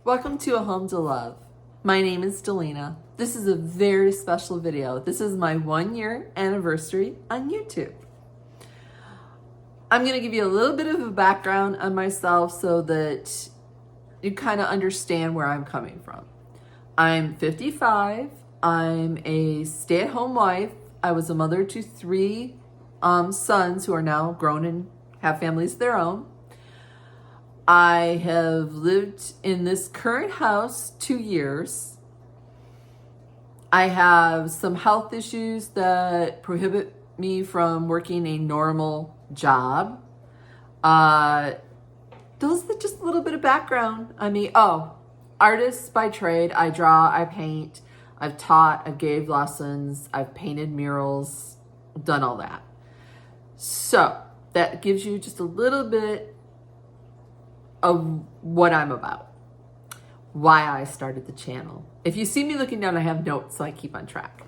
Welcome to A Home to Love. My name is Delina. This is a very special video. This is my 1-year anniversary on YouTube. I'm going to give you a little bit of a background on myself so that you kind of understand where I'm coming from. I'm 55. I'm a stay-at-home wife. I was a mother to 3 sons who are now grown and have families of their own. I have lived in this current house 2 years. I have some health issues that prohibit me from working a normal job. Those are just a little bit of background on me. Artist by trade. I draw, I paint, I've taught, I've gave lessons, I've painted murals, done all that. So that gives you just a little bit of what I'm about, why I started the channel. If you see me looking down, I have notes so I keep on track.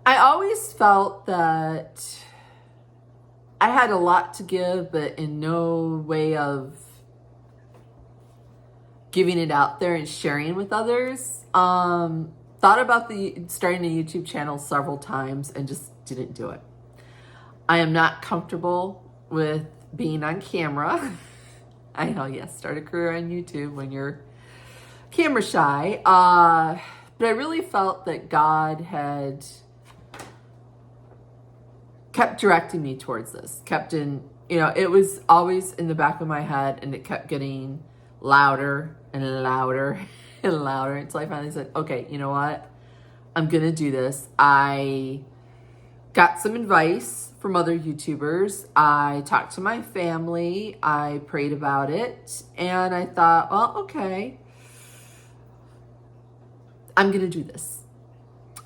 I always felt that I had a lot to give, but in no way of giving it out there and sharing with others. Thought about starting a YouTube channel several times and just didn't do it. I am not comfortable with being on camera. I know, yes, start a career on YouTube when you're camera shy. But I really felt that God had kept directing me towards this. It was always in the back of my head, and it kept getting louder and louder and louder until I finally said, okay, you know what? I'm gonna do this. I got some advice from other YouTubers. I talked to my family. I prayed about it. And I thought, well, okay, I'm going to do this.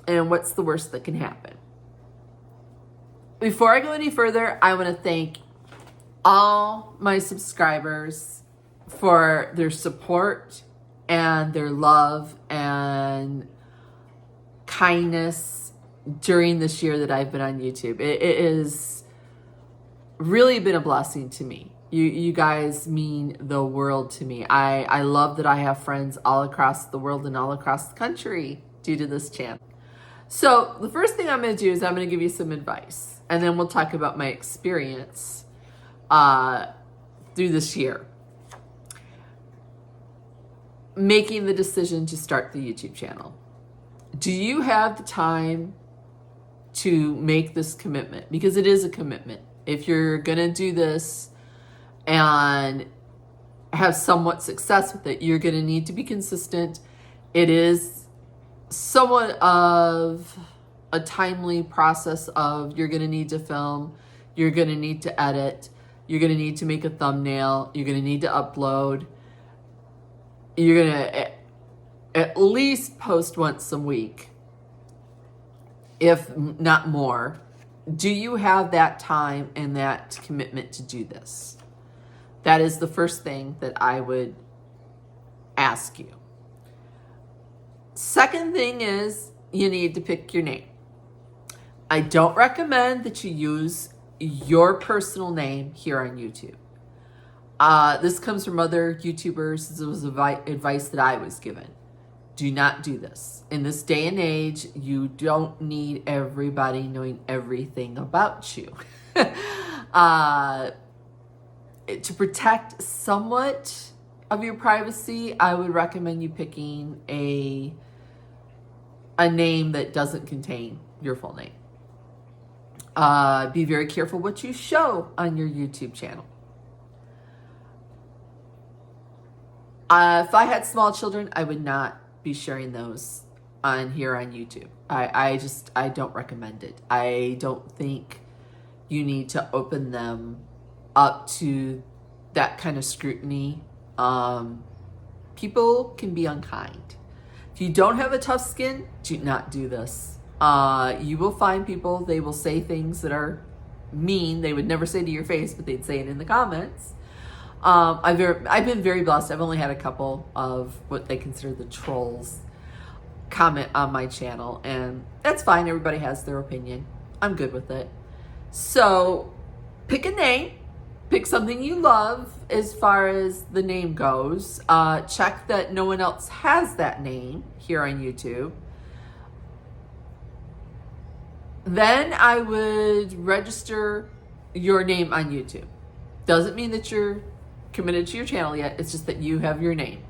And what's the worst that can happen? Before I go any further, I want to thank all my subscribers for their support and their love and kindness during this year that I've been on YouTube. It has really been a blessing to me. You guys mean the world to me. I love that I have friends all across the world and all across the country due to this channel. So the first thing I'm going to do is I'm going to give you some advice, and then we'll talk about my experience through this year making the decision to start the YouTube channel. Do you have the time to make this commitment? Because it is a commitment. If you're gonna do this and have somewhat success with it, you're gonna need to be consistent. It is somewhat of a timely process of you're gonna need to film, you're gonna need to edit, you're gonna need to make a thumbnail, you're gonna need to upload, you're gonna at least post once a week, if not more. Do you have that time and that commitment to do this? That is the first thing that I would ask you. Second thing is you need to pick your name. I don't recommend that you use your personal name here on YouTube. This comes from other YouTubers. This was advice that I was given. Do not do this. In this day and age, you don't need everybody knowing everything about you. To protect somewhat of your privacy, I would recommend you picking a name that doesn't contain your full name. Be very careful what you show on your YouTube channel. If I had small children, I would not be sharing those on here on YouTube. I don't recommend it. I don't think you need to open them up to that kind of scrutiny. People can be unkind. If you don't have a tough skin, do not do this. You will find people, they will say things that are mean. They would never say to your face, but they'd say it in the comments. I've been very blessed. I've only had a couple of what they consider the trolls comment on my channel, and that's fine. Everybody has their opinion. I'm good with it. So pick a name, pick something you love as far as the name goes. Check that no one else has that name here on YouTube. Then I would register your name on YouTube. Doesn't mean that you're committed to your channel yet. It's just that you have your name.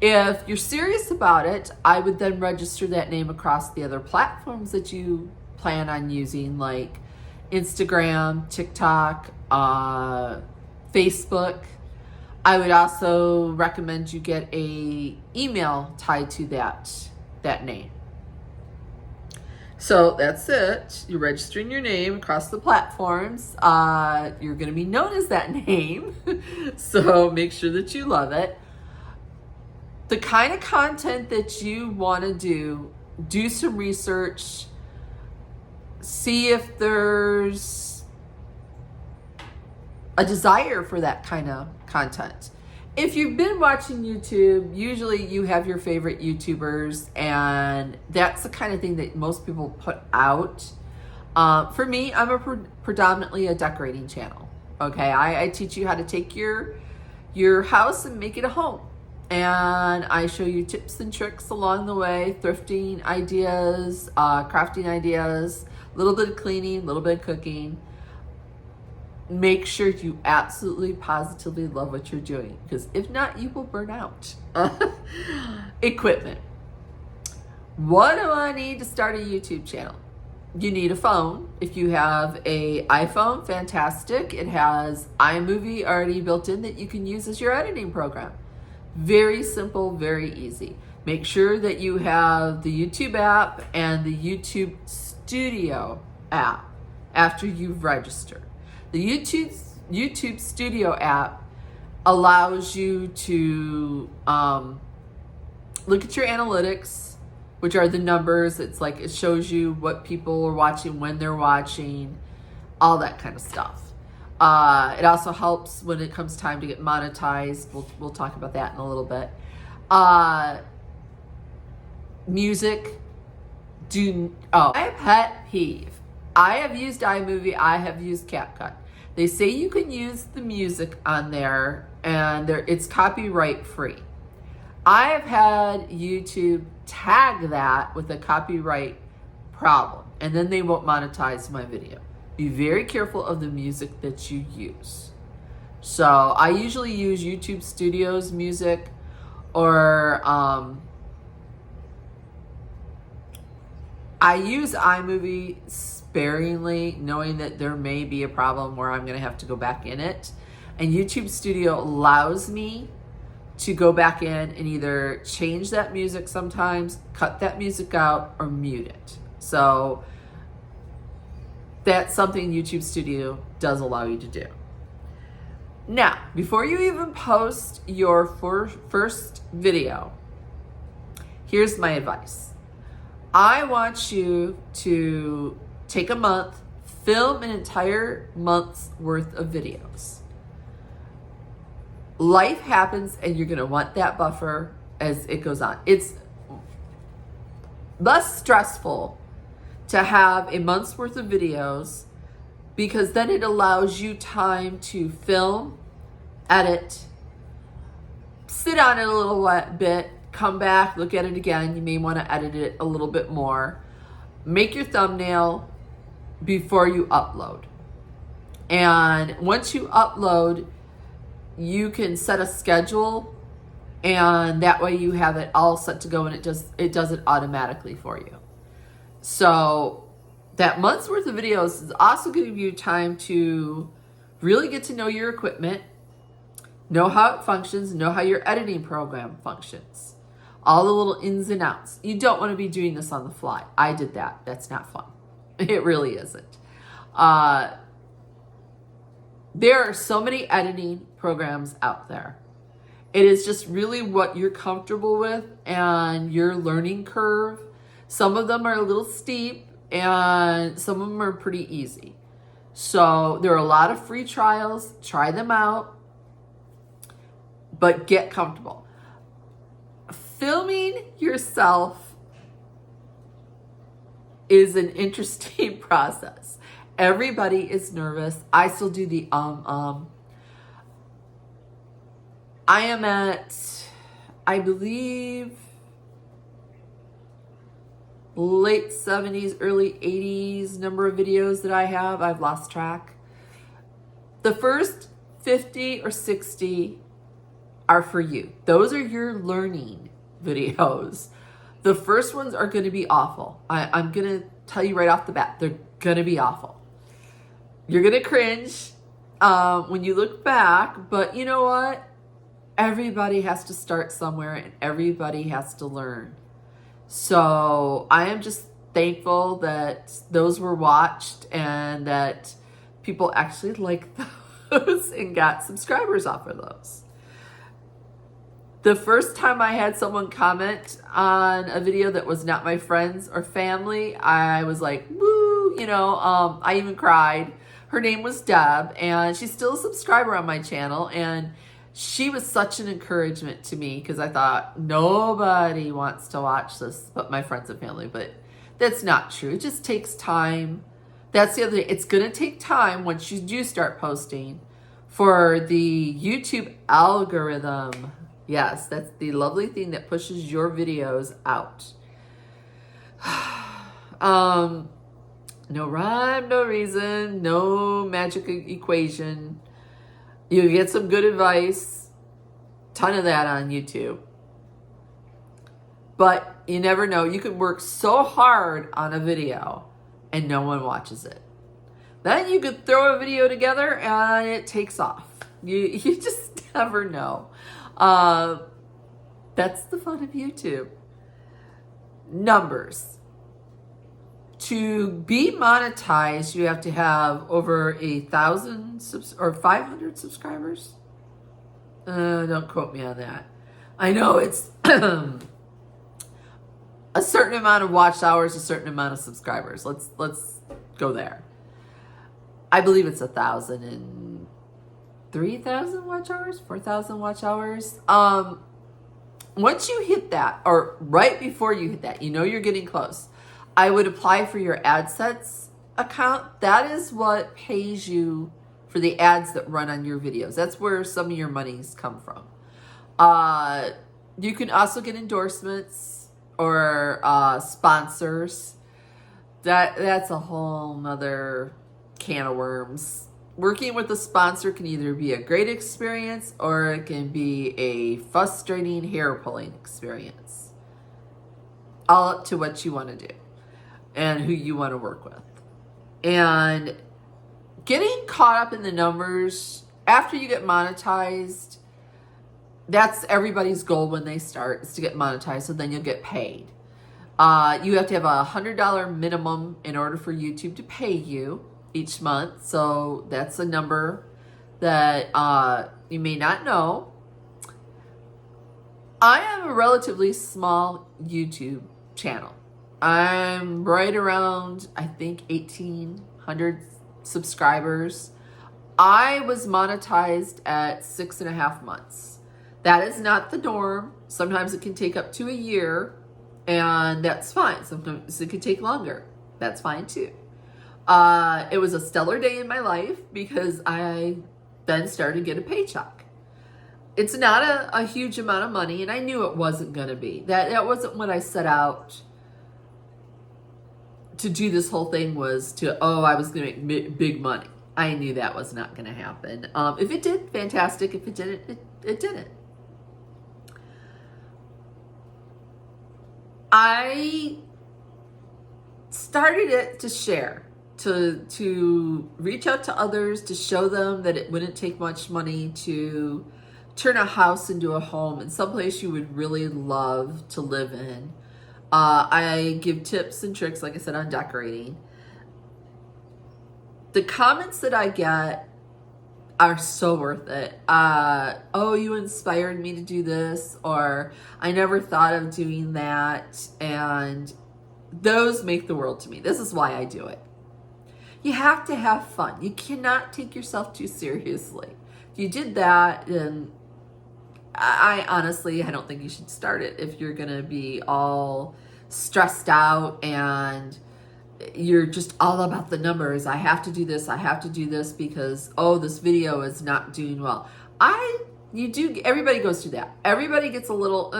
If you're serious about it, I would then register that name across the other platforms that you plan on using, like Instagram, TikTok, Facebook. I would also recommend you get a email tied to that name. So that's it. You're registering your name across the platforms. You're going to be known as that name. So make sure that you love it. The kind of content that you want to do some research. See if there's a desire for that kind of content. If you've been watching YouTube, usually you have your favorite YouTubers, and that's the kind of thing that most people put out. For me, I'm predominantly a decorating channel. Okay, I teach you how to take your house and make it a home. And I show you tips and tricks along the way, thrifting ideas, crafting ideas, a little bit of cleaning, a little bit of cooking. Make sure you absolutely positively love what you're doing, because if not, you will burn out. Equipment. What do I need to start a YouTube channel? You need a phone. If you have an iPhone, fantastic. It has iMovie already built in that you can use as your editing program. Very simple, very easy. Make sure that you have the YouTube app and the YouTube Studio app after you've registered. The YouTube Studio app allows you to look at your analytics, which are the numbers. It's like it shows you what people are watching, when they're watching, all that kind of stuff. It also helps when it comes time to get monetized. We'll talk about that in a little bit. Music. My pet peeve. I have used iMovie. I have used CapCut. They say you can use the music on there, and it's copyright free. I have had YouTube tag that with a copyright problem, and then they won't monetize my video. Be very careful of the music that you use. So I usually use YouTube Studios music, or I use iMovie sparingly, knowing that there may be a problem where I'm going to have to go back in it. And YouTube Studio allows me to go back in and either change that music sometimes, cut that music out, or mute it. So that's something YouTube Studio does allow you to do. Now, before you even post your first video, here's my advice. I want you to take a month, film an entire month's worth of videos. Life happens, and you're going to want that buffer as it goes on. It's less stressful to have a month's worth of videos, because then it allows you time to film, edit, sit on it a little bit, come back, look at it again. You may want to edit it a little bit more. Make your thumbnail before you upload. And once you upload, you can set a schedule, and that way you have it all set to go, and it does it automatically for you. So that month's worth of videos is also giving you time to really get to know your equipment, know how it functions, know how your editing program functions, all the little ins and outs. You don't want to be doing this on the fly. I did that. That's not fun. It really isn't. There are so many editing programs out there. It is just really what you're comfortable with and your learning curve. Some of them are a little steep, and some of them are pretty easy. So there are a lot of free trials. Try them out, but get comfortable. Filming yourself is an interesting process. Everybody is nervous. I still do the I am at, I believe, late 70s, early 80s number of videos that I have. I've lost track. The first 50 or 60 are for you. Those are your learning videos. The first ones are going to be awful. I'm going to tell you right off the bat, they're going to be awful. You're going to cringe when you look back, but you know what? Everybody has to start somewhere and everybody has to learn. So I am just thankful that those were watched and that people actually like those and got subscribers off of those. The first time I had someone comment on a video that was not my friends or family, I was like, woo, I even cried. Her name was Deb, and she's still a subscriber on my channel, and she was such an encouragement to me because I thought nobody wants to watch this but my friends and family, but that's not true. It just takes time. That's the other thing. It's going to take time once you do start posting for the YouTube algorithm. Yes, that's the lovely thing that pushes your videos out. No rhyme, no reason, no magic equation. You get some good advice, ton of that on YouTube. But you never know. You could work so hard on a video and no one watches it. Then you could throw a video together and it takes off. You just never know. That's the fun of YouTube. Numbers. To be monetized, you have to have over 1,000 or 500 subscribers. Don't quote me on that. I know it's a certain amount of watch hours, a certain amount of subscribers. Let's go there. I believe it's 1,000 and 3,000 watch hours, 4,000 watch hours. Once you hit that, or right before you hit that, you're getting close. I would apply for your AdSense account. That is what pays you for the ads that run on your videos. That's where some of your monies come from. You can also get endorsements or sponsors. That's a whole nother can of worms. Working with a sponsor can either be a great experience or it can be a frustrating hair-pulling experience. All up to what you want to do and who you want to work with. And getting caught up in the numbers after you get monetized, that's everybody's goal when they start, is to get monetized, so then you'll get paid. You have to have a $100 minimum in order for YouTube to pay you each month. So that's a number that you may not know. I have a relatively small YouTube channel. I'm right around, I think, 1,800 subscribers. I was monetized at 6.5 months. That is not the norm. Sometimes it can take up to a year, and that's fine. Sometimes it could take longer. That's fine too. It was a stellar day in my life because I then started to get a paycheck. It's not a huge amount of money, and I knew it wasn't going to be. That wasn't what I set out to do. This whole thing was I was going to make big money. I knew that was not going to happen. If it did, fantastic. If it didn't, it didn't. I started it to share, to reach out to others, to show them that it wouldn't take much money to turn a house into a home in someplace you would really love to live in. I give tips and tricks, like I said, on decorating. The comments that I get are so worth it. Oh, you inspired me to do this, or I never thought of doing that. And those make the world to me. This is why I do it. You have to have fun. You cannot take yourself too seriously. If you did that, then I honestly don't think you should start it if you're going to be all stressed out and you're just all about the numbers. I have to do this. I have to do this because, oh, this video is not doing well. Everybody goes through that. Everybody gets a little,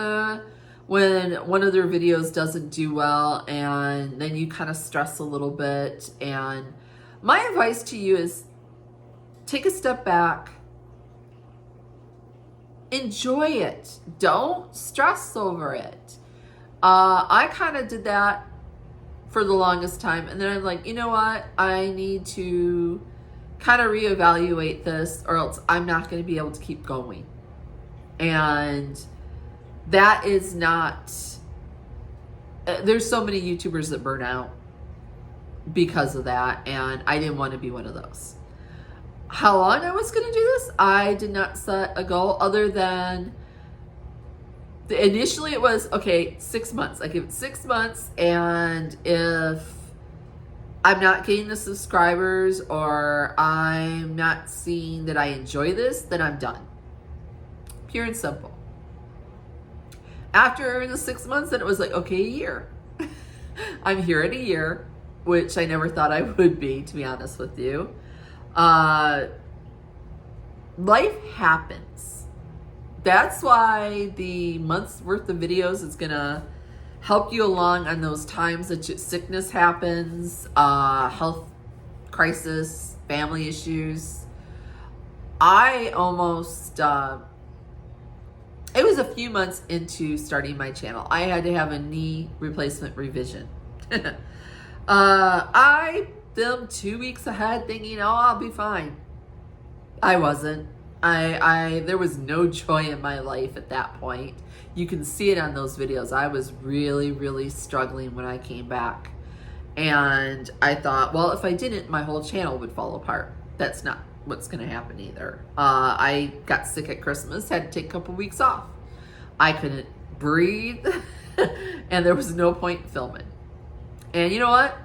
when one of their videos doesn't do well, and then you kind of stress a little bit. And my advice to you is take a step back. Enjoy it. Don't stress over it. I kind of did that for the longest time. And then I'm like, you know what? I need to kind of reevaluate this, or else I'm not going to be able to keep going. And that is not, there's so many YouTubers that burn out because of that. And I didn't want to be one of those. How long I was going to do this, I did not set a goal other than initially it was, okay, 6 months. I give it 6 months, and if I'm not getting the subscribers or I'm not seeing that I enjoy this, then I'm done. Pure and simple. After the 6 months, then it was like, okay, a year. I'm here at a year, which I never thought I would be, to be honest with you. Life happens. That's why the month's worth of videos is gonna help you along on those times that sickness happens, health crisis, family issues. I almost, it was a few months into starting my channel. I had to have a knee replacement revision. I filmed 2 weeks ahead thinking, oh, I'll be fine. I wasn't. There was no joy in my life at that point. You can see it on those videos. I was really, really struggling when I came back. And I thought, well, if I didn't, my whole channel would fall apart. That's not what's going to happen either. I got sick at Christmas, had to take a couple weeks off. I couldn't breathe, and there was no point in filming. And you know what?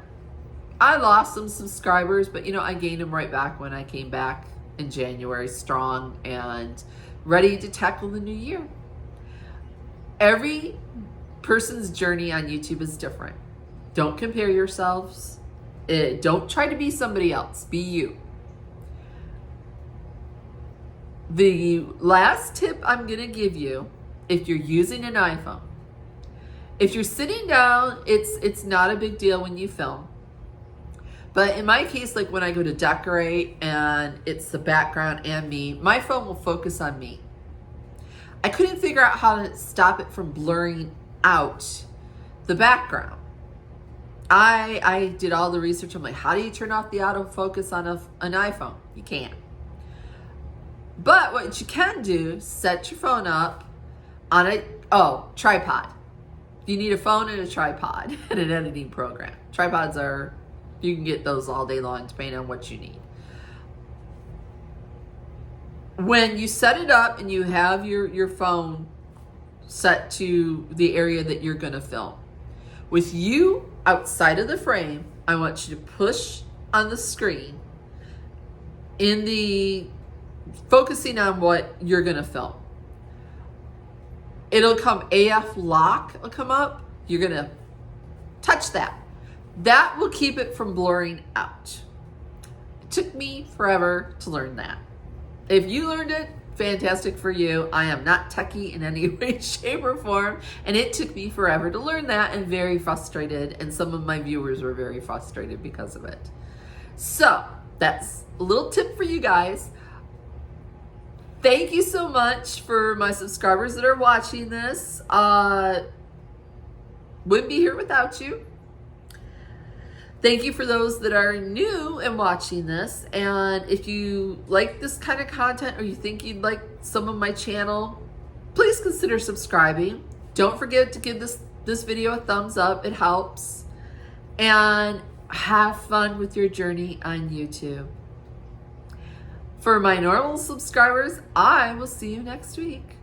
I lost some subscribers, but I gained them right back when I came back in January, strong and ready to tackle the new year. Every person's journey on YouTube is different. Don't compare yourselves. Don't try to be somebody else. Be you. The last tip I'm going to give you, if you're using an iPhone, if you're sitting down, it's not a big deal when you film. But in my case, like when I go to decorate and it's the background and me, my phone will focus on me. I couldn't figure out how to stop it from blurring out the background. I did all the research. I'm like, how do you turn off the autofocus on an iPhone? You can't. But what you can do, set your phone up on tripod. You need a phone and a tripod and an editing program. Tripods you can get those all day long depending on what you need. When you set it up and you have your phone set to the area that you're going to film, with you outside of the frame, I want you to push on the screen focusing on what you're going to film. It'll come AF lock will come up. You're going to touch that. That will keep it from blurring out. It took me forever to learn that. If you learned it, fantastic for you. I am not techie in any way, shape, or form, and it took me forever to learn that, and very frustrated, and some of my viewers were very frustrated because of it. So that's a little tip for you guys. Thank you so much for my subscribers that are watching this. Wouldn't be here without you. Thank you for those that are new and watching this. And if you like this kind of content, or you think you'd like some of my channel, please consider subscribing. Don't forget to give this video a thumbs up. It helps. And have fun with your journey on YouTube. For my normal subscribers, I will see you next week.